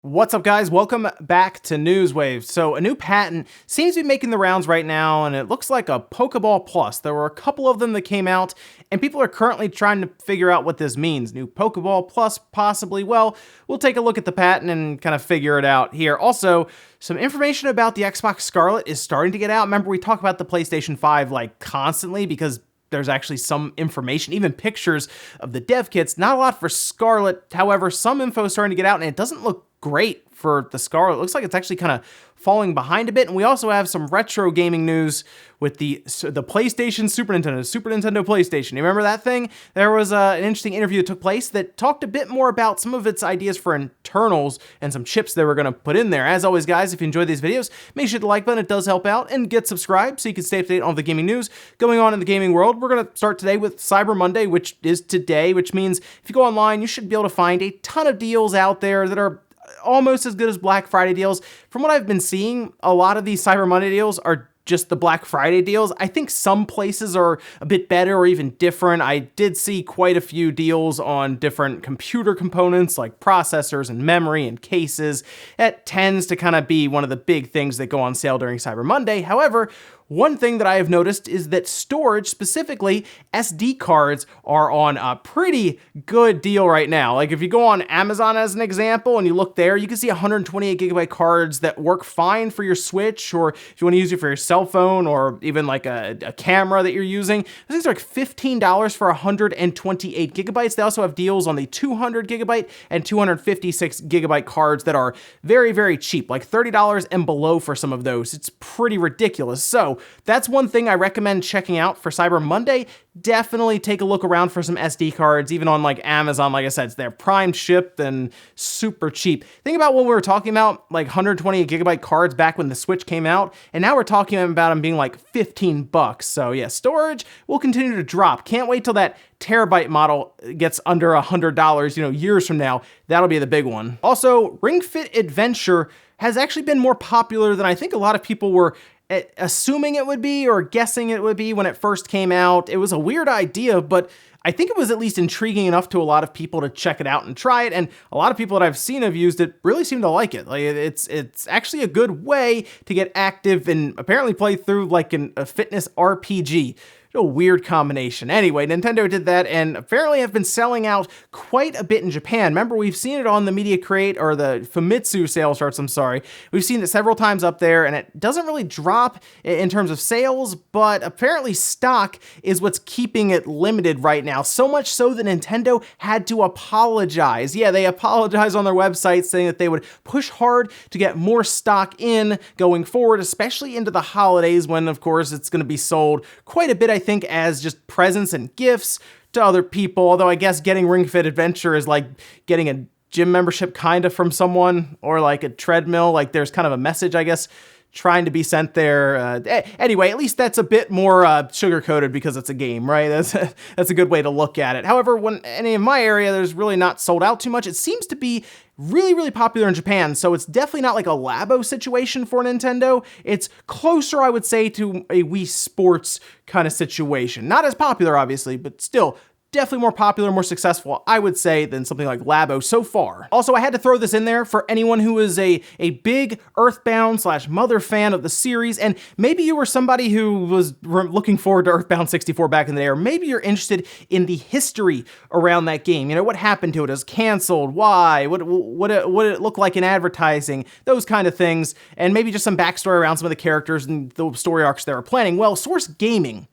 What's up, guys? Welcome back to Newswave. So a new patent seems to be making the rounds right now, and it looks like a Pokeball Plus. There were a couple of them that came out, and people are currently trying to figure out what this means. New Pokeball Plus, possibly. Well, we'll take a look at the patent and kind of figure it out here. Also, some information about the Xbox Scarlett is starting to get out. Remember, we talk about the PlayStation 5 like constantly because there's actually some information, even pictures of the dev kits. Not a lot for Scarlett. However, some info is starting to get out, and it doesn't look great for the Scarlett. It looks like it's actually kind of falling behind a bit. And we also have some retro gaming news with the PlayStation Super Nintendo PlayStation. You remember that thing? There was an interesting interview that took place that talked a bit more about some of its ideas for internals and some chips they were going to put in there. As always, guys, if you enjoyed these videos, make sure to like button. It does help out, and get subscribed so you can stay up to date on the gaming news going on in the gaming world. We're going to start today with Cyber Monday, which is today, which means if you go online, you should be able to find a ton of deals out there that are almost as good as Black Friday deals. From what I've been seeing, a lot of these Cyber Monday deals are just the Black Friday deals. I think some places are a bit better or even different. I did see quite a few deals on different computer components like processors and memory and cases. That tends to kind of be one of the big things that go on sale during Cyber Monday. However, one thing that I have noticed is that storage, specifically SD cards, are on a pretty good deal right now. Like if you go on Amazon as an example and you look there, you can see 128 gigabyte cards that work fine for your Switch, or if you want to use it for your cell phone or even like a camera that you're using. These things are like $15 for 128 gigabytes. They also have deals on the 200 gigabyte and 256 gigabyte cards that are very, very cheap, like $30 and below for some of those. It's pretty ridiculous. So that's one thing I recommend checking out for Cyber Monday. Definitely take a look around for some SD cards, even on like Amazon. Like I said, they're prime shipped and super cheap. Think about when we were talking about like 128 gigabyte cards back when the Switch came out, and now we're talking about them being like 15 bucks. So yeah, storage will continue to drop. Can't wait till that terabyte model gets under $100, years from now. That'll be the big one. Also, Ring Fit Adventure has actually been more popular than I think a lot of people were assuming it would be or guessing it would be when it first came out. It was a weird idea, but I think it was at least intriguing enough to a lot of people to check it out and try it, and a lot of people that I've seen have used it really seem to like it. Like it's actually a good way to get active and apparently play through like a fitness RPG. A weird combination. Anyway, Nintendo did that and apparently have been selling out quite a bit in Japan. Remember, we've seen it on the Media Crate or the Famitsu sales charts, We've seen it several times up there, and it doesn't really drop in terms of sales, but apparently stock is what's keeping it limited right now. So much so that Nintendo had to apologize. Yeah, they apologized on their website saying that they would push hard to get more stock in going forward, especially into the holidays when, of course, it's going to be sold quite a bit, I think, as just presents and gifts to other people. Although I guess getting Ring Fit Adventure is like getting a gym membership kind of from someone, or like a treadmill. Like there's kind of a message, I guess, trying to be sent there. Anyway, at least that's a bit more sugar-coated because it's a game, right? That's a good way to look at it. However, when any of my area, there's really not sold out too much. It seems to be really, really popular in Japan, so it's definitely not like a Labo situation for Nintendo. It's closer, I would say, to a Wii Sports kind of situation. Not as popular, obviously, but still definitely more popular, more successful, I would say, than something like Labo so far. Also, I had to throw this in there for anyone who is a big Earthbound / Mother fan of the series, and maybe you were somebody who was looking forward to Earthbound 64 back in the day, or maybe you're interested in the history around that game. What happened to it? It was canceled? Why? What did it look like in advertising? Those kind of things, and maybe just some backstory around some of the characters and the story arcs they were planning. Well, Source Gaming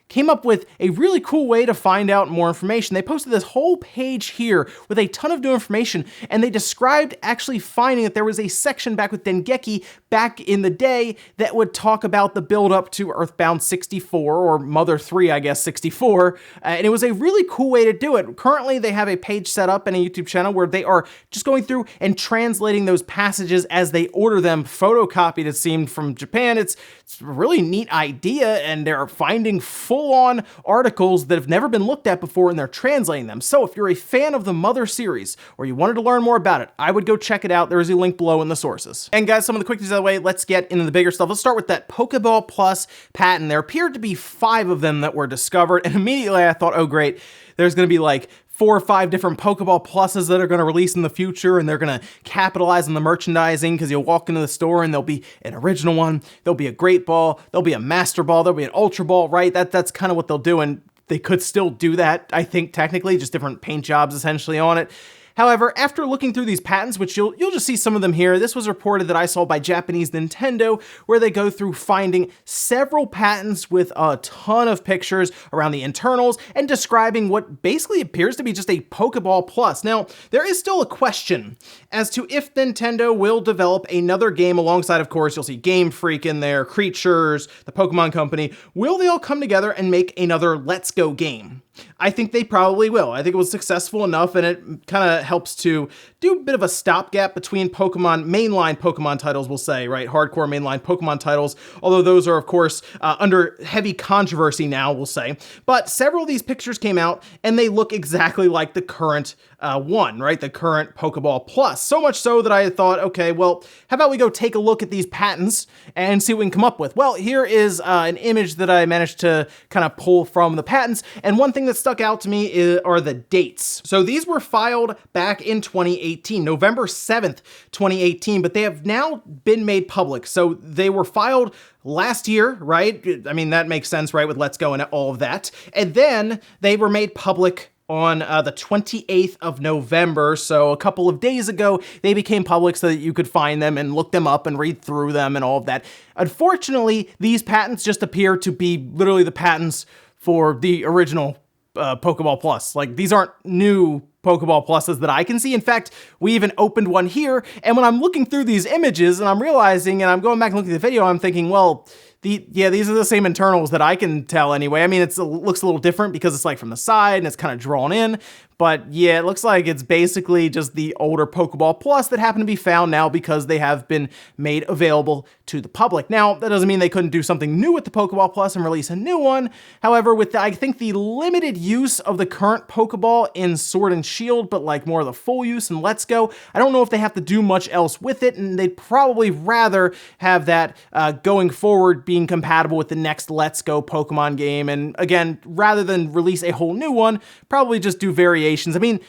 came up with a really cool way to find out more information. They posted this whole page here with a ton of new information, and they described actually finding that there was a section back with Dengeki back in the day that would talk about the build up to Earthbound 64, or Mother 3, I guess, 64, and it was a really cool way to do it. Currently, they have a page set up and a YouTube channel where they are just going through and translating those passages as they order them, photocopied, it seemed, from Japan. It's a really neat idea, and they're finding full-on articles that have never been looked at before, and they're translating them. So if you're a fan of the Mother series, or you wanted to learn more about it, I would go check it out. There is a link below in the sources. And guys, some of the quick things out of the way, let's get into the bigger stuff. Let's start with that Pokeball Plus patent. There appeared to be 5 of them that were discovered, and immediately I thought, oh great, there's gonna be like 4 or 5 different Pokeball Pluses that are going to release in the future, and they're going to capitalize on the merchandising because you'll walk into the store and there'll be an original one, there'll be a Great Ball, there'll be a Master Ball, there'll be an Ultra Ball, right? That's kind of what they'll do, and they could still do that, I think, technically, just different paint jobs essentially on it. However, after looking through these patents, which you'll just see some of them here, this was reported that I saw by Japanese Nintendo, where they go through finding several patents with a ton of pictures around the internals and describing what basically appears to be just a Pokeball Plus. Now, there is still a question as to if Nintendo will develop another game alongside, of course, you'll see Game Freak in there, Creatures, the Pokemon Company. Will they all come together and make another Let's Go game? I think they probably will. I think it was successful enough, and it kind of helps to do a bit of a stopgap between mainline Pokemon titles, we'll say, right? Hardcore mainline Pokemon titles, although those are, of course, under heavy controversy now, we'll say. But several of these pictures came out, and they look exactly like the current one, right? The current Pokeball Plus. So much so that I thought, okay, well, how about we go take a look at these patents and see what we can come up with? Well, here is an image that I managed to kind of pull from the patents, and one thing that stuck out to me are the dates. So these were filed back in 2018, November 7th, 2018, but they have now been made public. So they were filed last year, right? I mean, that makes sense, right? With Let's Go and all of that. And then they were made public on the 28th of November, so a couple of days ago, they became public so that you could find them and look them up and read through them and all of that. Unfortunately, these patents just appear to be literally the patents for the original Pokeball Plus. Like, these aren't new Pokeball Pluses that I can see. In fact, we even opened one here, and when I'm looking through these images and I'm realizing, and I'm going back and looking at the video, I'm thinking, well, these are the same internals that I can tell anyway. I mean, it looks a little different because it's like from the side and it's kind of drawn in, but yeah, it looks like it's basically just the older Pokeball Plus that happen to be found now because they have been made available to the public. Now, that doesn't mean they couldn't do something new with the Pokeball Plus and release a new one. However, with I think the limited use of the current Pokeball in Sword and Shield, but like more of the full use in Let's Go, I don't know if they have to do much else with it, and they'd probably rather have that going forward being compatible with the next Let's Go Pokemon game. And again, rather than release a whole new one, probably just do variations. I mean,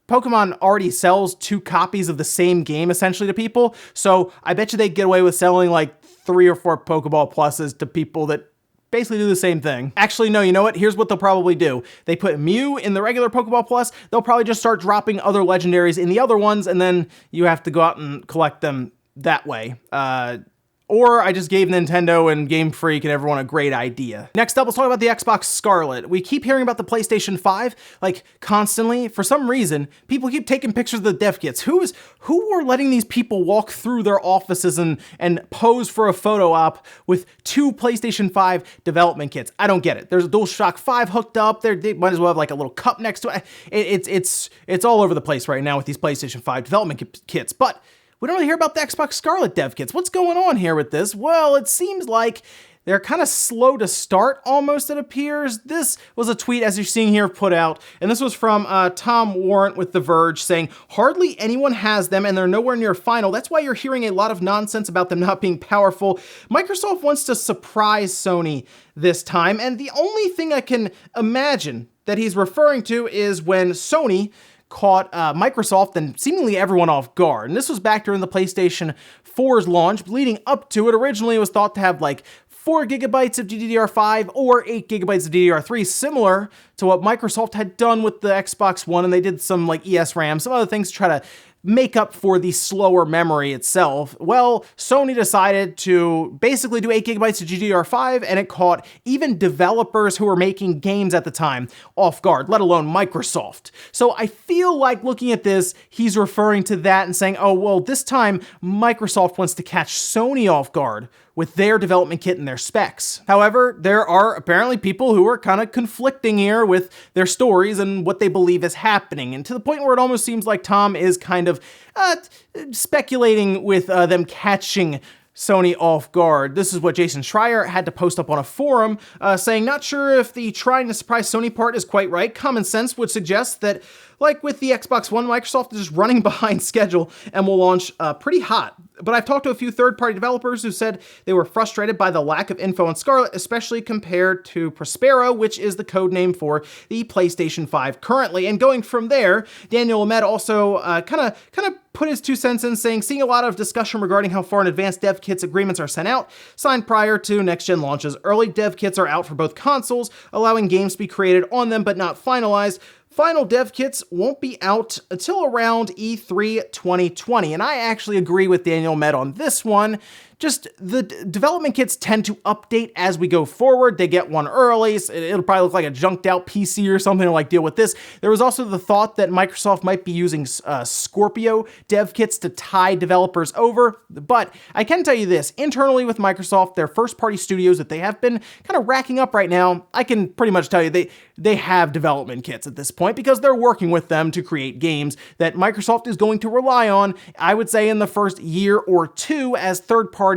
Pokemon already sells 2 copies of the same game essentially to people, so I bet you they'd get away with selling like 3 or 4 Pokeball Pluses to people that basically do the same thing. Actually, no, you know what? Here's what they'll probably do. They put Mew in the regular Pokeball Plus, they'll probably just start dropping other legendaries in the other ones, and then you have to go out and collect them that way. Or I just gave Nintendo and Game Freak and everyone a great idea. Next up, let's talk about the Xbox Scarlett. We keep hearing about the PlayStation 5, like, constantly. For some reason, people keep taking pictures of the dev kits. Who are letting these people walk through their offices and pose for a photo op with 2 PlayStation 5 development kits? I don't get it. There's a DualShock 5 hooked up there. They might as well have like a little cup next to it. It's all over the place right now with these PlayStation 5 development kits, but we don't really hear about the Xbox Scarlett dev kits. What's going on here with this? Well, it seems like they're kind of slow to start, almost, it appears. This was a tweet, as you're seeing here, put out, and this was from Tom Warrant with The Verge, saying, "Hardly anyone has them, and they're nowhere near final. That's why you're hearing a lot of nonsense about them not being powerful. Microsoft wants to surprise Sony this time, and the only thing I can imagine that he's referring to is when Sony caught Microsoft and seemingly everyone off guard. And this was back during the PlayStation 4's launch. Leading up to it, originally it was thought to have like 4 gigabytes of GDDR5 or 8 gigabytes of DDR3, similar to what Microsoft had done with the Xbox One, and they did some like ESRAM, some other things to try to make up for the slower memory itself. Well, Sony decided to basically do 8 gigabytes of GDDR5, and it caught even developers who were making games at the time off guard, let alone Microsoft. So I feel like looking at this, he's referring to that and saying, oh, well, this time Microsoft wants to catch Sony off guard with their development kit and their specs. However, there are apparently people who are kind of conflicting here with their stories and what they believe is happening, and to the point where it almost seems like Tom is kind of speculating with them catching Sony off guard. This is what Jason Schreier had to post up on a forum, saying, "Not sure if the trying to surprise Sony part is quite right. Common sense would suggest that, like with the Xbox One, Microsoft is just running behind schedule and will launch pretty hot But I've talked to a few third-party developers who said they were frustrated by the lack of info on Scarlett, especially compared to Prospero, which is the code name for the PlayStation 5 currently. And going from there, Daniel Ahmed also kind of put his 2 cents in, saying, seeing a lot of discussion regarding how far in advance dev kits agreements are sent out, signed prior to next-gen launches. Early dev kits are out for both consoles, allowing games to be created on them but not finalized. Final dev kits won't be out until around E3 2020, and I actually agree with Daniel Ahmed on this one. Just the development kits tend to update as we go forward. They get one early, so it'll probably look like a junked out PC or something to like deal with this. There was also the thought that Microsoft might be using Scorpio dev kits to tie developers over, but I can tell you this, internally with Microsoft, their first party studios that they have been kind of racking up right now, I can pretty much tell you they have development kits at this point because they're working with them to create games that Microsoft is going to rely on, I would say, in the first year or two as third parties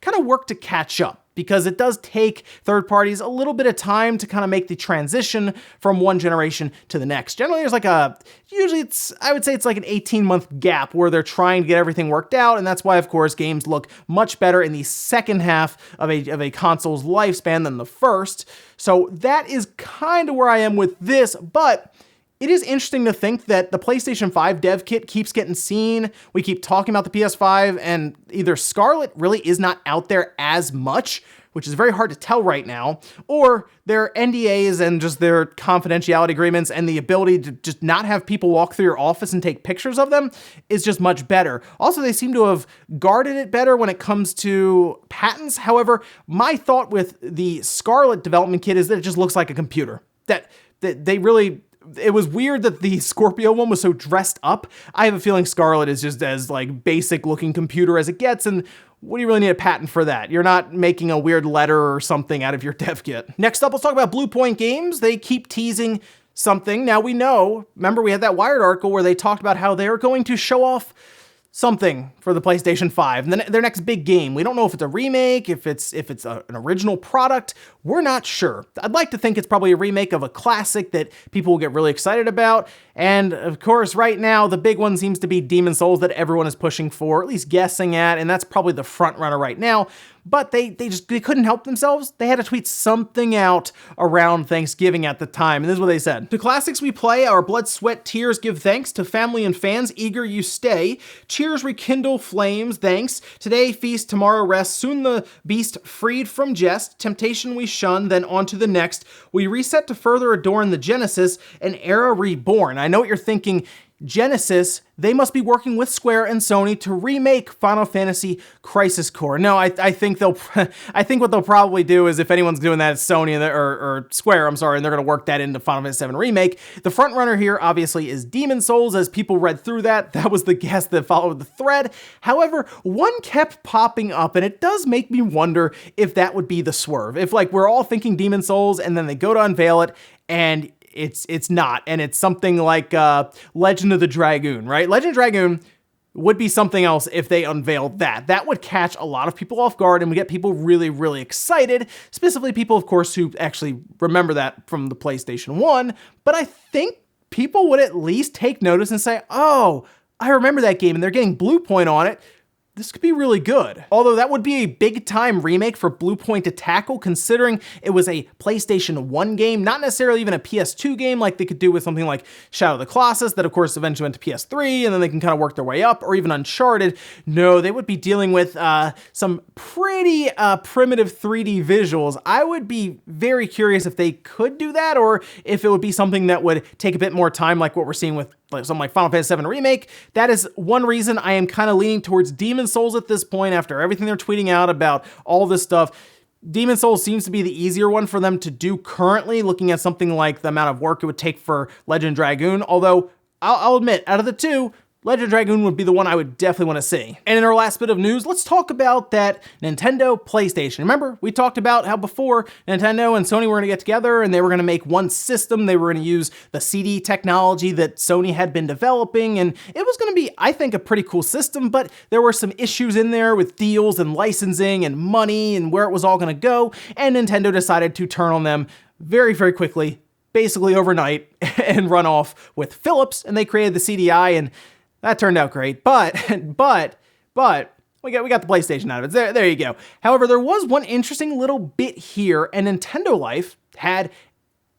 kind of work to catch up, because it does take third parties a little bit of time to kind of make the transition from one generation to the next. Generally, there's I would say it's like an 18-month gap where they're trying to get everything worked out, and that's why, of course, games look much better in the second half of a console's lifespan than the first. So that is kind of where I am with this, but it is interesting to think that the PlayStation 5 dev kit keeps getting seen. We keep talking about the PS5, and either Scarlett really is not out there as much, which is very hard to tell right now, or their NDAs and just their confidentiality agreements and the ability to just not have people walk through your office and take pictures of them is just much better. Also, they seem to have guarded it better when it comes to patents. However, my thought with the Scarlett development kit is that it just looks like a computer. That they really... It was weird that the Scorpio one was so dressed up. I have a feeling Scarlett is just as like basic looking computer as it gets, and what do you really need a patent for that? You're not making a weird letter or something out of your dev kit. Next up, let's talk about Bluepoint Games. They keep teasing something. Now we know, remember we had that Wired article where they talked about how they're going to show off something for the PlayStation 5, and then their next big game. We don't know if it's a remake, if it's an original product. We're not sure. I'd like to think it's probably a remake of a classic that people will get really excited about. And of course, right now, the big one seems to be Demon's Souls that everyone is pushing for, at least guessing at, and that's probably the front runner right now. But they couldn't help themselves. They had to tweet something out around Thanksgiving at the time, and this is what they said. To classics we play, our blood, sweat, tears give thanks. To family and fans, eager you stay. Cheers rekindle flames, thanks. Today feast, tomorrow rest. Soon the beast freed from jest. Temptation we shun, then on to the next. We reset to further adorn the Genesis, an era reborn. I know what you're thinking. Genesis, they must be working with Square and Sony to remake Final Fantasy Crisis Core. No, I think I think what they'll probably do is, if anyone's doing that, it's Sony or Square, I'm sorry, and they're going to work that into Final Fantasy VII Remake. The front runner here, obviously, is Demon's Souls. As people read through that was the guess that followed the thread. However, one kept popping up, and it does make me wonder if that would be the swerve. If, like, we're all thinking Demon's Souls, and then they go to unveil it, and it's not, and it's something like Legend of the Dragoon, right? Legend of Dragoon would be something else if they unveiled that. That would catch a lot of people off guard and would get people really, really excited, specifically people, of course, who actually remember that from the PlayStation 1, but I think people would at least take notice and say, oh, I remember that game, and they're getting Bluepoint on it. This could be really good. Although that would be a big time remake for Bluepoint to tackle, considering it was a PlayStation 1 game, not necessarily even a PS2 game like they could do with something like Shadow of the Colossus that of course eventually went to PS3 and then they can kind of work their way up, or even Uncharted. No, they would be dealing with some pretty primitive 3D visuals. I would be very curious if they could do that, or if it would be something that would take a bit more time like what we're seeing with something like Final Fantasy VII Remake. That is one reason I am kind of leaning towards Demon's Souls at this point after everything they're tweeting out about all this stuff. Demon's Souls seems to be the easier one for them to do currently, looking at something like the amount of work it would take for Legend of Dragoon, although I'll admit, out of the two, Legend of Dragoon would be the one I would definitely want to see. And in our last bit of news, let's talk about that Nintendo PlayStation. Remember, we talked about how before Nintendo and Sony were going to get together and they were going to make one system. They were going to use the CD technology that Sony had been developing, and it was going to be, I think, a pretty cool system, but there were some issues in there with deals and licensing and money and where it was all going to go, and Nintendo decided to turn on them very, very quickly, basically overnight, and run off with Philips, and they created the CDI, and that turned out great, but what we got the PlayStation out of it. There you go. However, there was one interesting little bit here, and Nintendo Life had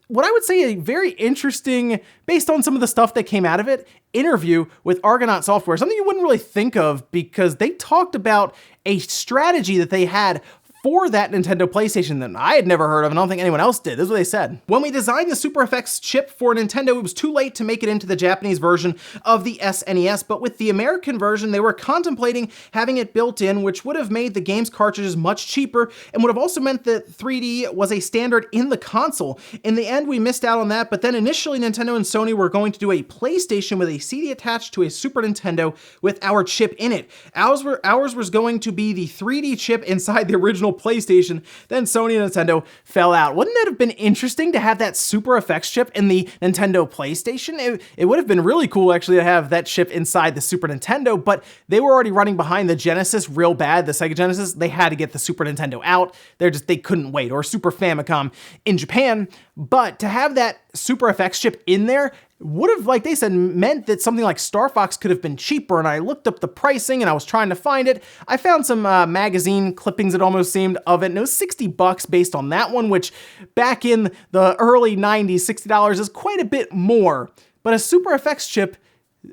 what I would say a very interesting, based on some of the stuff that came out of it, interview with Argonaut Software, something you wouldn't really think of because they talked about a strategy that they had for that Nintendo PlayStation that I had never heard of, and I don't think anyone else did. This is what they said. When we designed the Super FX chip for Nintendo, it was too late to make it into the Japanese version of the SNES, but with the American version, they were contemplating having it built in, which would have made the game's cartridges much cheaper, and would have also meant that 3D was a standard in the console. In the end, we missed out on that, but then initially Nintendo and Sony were going to do a PlayStation with a CD attached to a Super Nintendo with our chip in it. Ours was going to be the 3D chip inside the original PlayStation, then Sony and Nintendo fell out. Wouldn't it have been interesting to have that Super FX chip in the Nintendo PlayStation? It would have been really cool actually to have that chip inside the Super Nintendo, but they were already running behind the Genesis real bad, the Sega Genesis. They had to get the Super Nintendo out. They couldn't wait, or Super Famicom in Japan. But to have that Super FX chip in there would have, like they said, meant that something like Star Fox could have been cheaper, and I looked up the pricing and I was trying to find it. I found some magazine clippings, it almost seemed, of it, and it was $60 based on that one, which back in the early 90s, $60 is quite a bit more. But a Super FX chip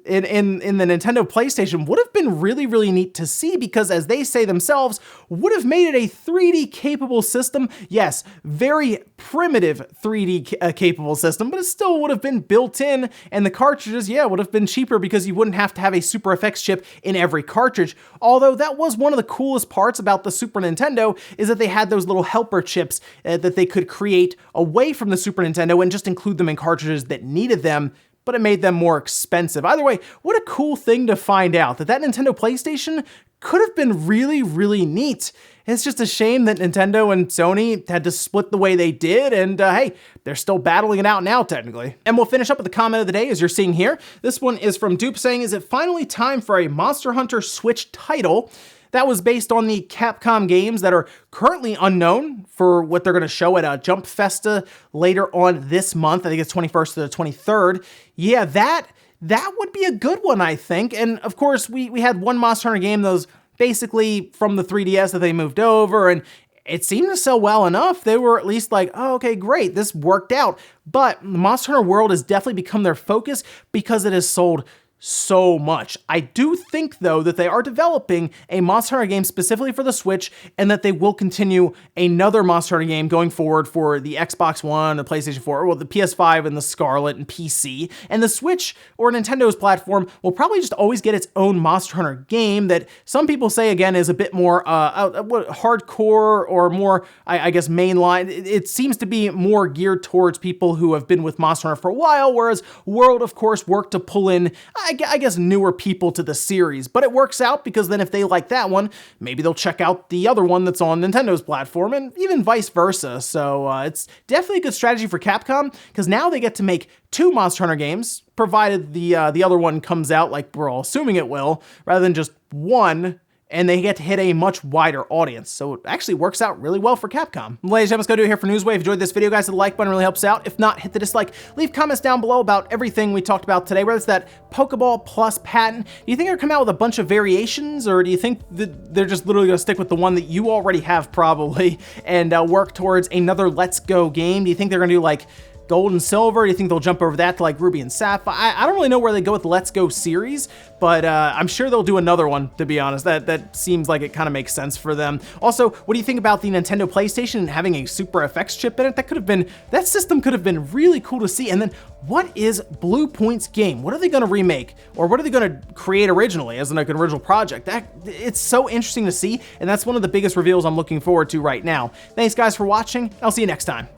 in the Nintendo PlayStation would have been really, really neat to see because, as they say themselves, would have made it a 3D capable system. Yes, very primitive 3D capable system, but it still would have been built in, and the cartridges, yeah, would have been cheaper because you wouldn't have to have a Super FX chip in every cartridge. Although that was one of the coolest parts about the Super Nintendo, is that they had those little helper chips that they could create away from the Super Nintendo and just include them in cartridges that needed them, but it made them more expensive. Either way, what a cool thing to find out, that Nintendo PlayStation could have been really, really neat. It's just a shame that Nintendo and Sony had to split the way they did, and hey, they're still battling it out now, technically. And we'll finish up with the comment of the day, as you're seeing here. This one is from Dupe saying, is it finally time for a Monster Hunter Switch title? That was based on the Capcom games that are currently unknown for what they're going to show at Jump Festa later on this month. I think it's 21st to the 23rd. Yeah, that would be a good one, I think. And of course, we had one Monster Hunter game that was basically from the 3DS that they moved over, and it seemed to sell well enough. They were at least like, oh, okay, great, this worked out. But the Monster Hunter World has definitely become their focus because it has sold so much. I do think, though, that they are developing a Monster Hunter game specifically for the Switch, and that they will continue another Monster Hunter game going forward for the Xbox One, the PlayStation 4, well, the PS5 and the Scarlett and PC. And the Switch, or Nintendo's platform, will probably just always get its own Monster Hunter game that some people say, again, is a bit more hardcore, or more, I guess, mainline. It seems to be more geared towards people who have been with Monster Hunter for a while, whereas World, of course, worked to pull in, I guess, newer people to the series. But it works out because then if they like that one, maybe they'll check out the other one that's on Nintendo's platform, and even vice versa. So it's definitely a good strategy for Capcom, because now they get to make two Monster Hunter games, provided the other one comes out like we're all assuming it will, rather than just one, and they get to hit a much wider audience. So it actually works out really well for Capcom. Ladies and gentlemen, let's go do it here for Newswave. If you enjoyed this video, guys, the like button really helps out. If not, hit the dislike. Leave comments down below about everything we talked about today, whether it's that Pokeball Plus patent. Do you think they're coming out with a bunch of variations, or do you think that they're just literally gonna stick with the one that you already have probably, and work towards another Let's Go game? Do you think they're gonna do like Gold and Silver? Do you think they'll jump over that to like Ruby and Sapphire? I don't really know where they go with the Let's Go series, but I'm sure they'll do another one, to be honest. That seems like it kind of makes sense for them. Also, what do you think about the Nintendo PlayStation and having a Super FX chip in it? That system could have been really cool to see. And then what is Bluepoint's game? What are they gonna remake? Or what are they gonna create originally as like an original project? It's so interesting to see, and that's one of the biggest reveals I'm looking forward to right now. Thanks guys for watching. I'll see you next time.